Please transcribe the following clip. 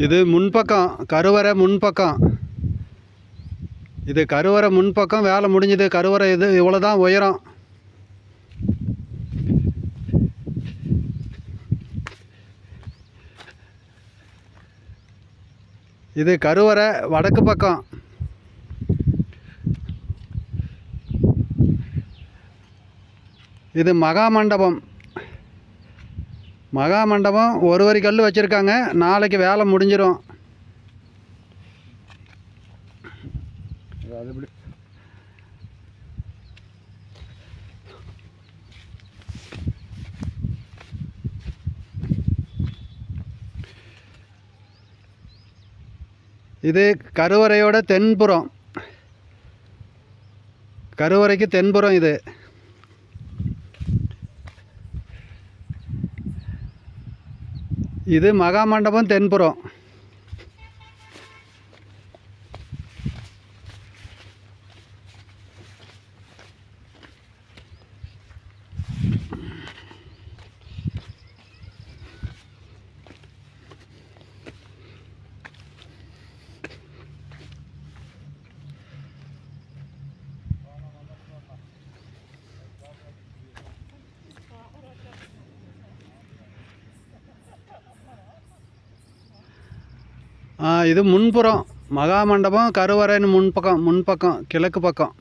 இது முன்பக்கம், கருவறை முன்பக்கம். இது கருவறை முன்பக்கம் வேலை முடிஞ்சது. கருவறை இது இவ்வளோதான் உயரம். இது கருவறை வடக்கு பக்கம். இது மகாமண்டபம். மகாமண்டபம் ஒரு வரி கல் வச்சுருக்காங்க. நாளைக்கு வேலை முடிஞ்சிடும். இது கருவறையோட தென்புறம். கருவறைக்கு தென்புறம் இது. இது மகாமண்டபம் தென்புறம். இது முன்புறம். மகாமண்டபம் கருவறைன்னு முன்பக்கம் கிழக்கு பக்கம்.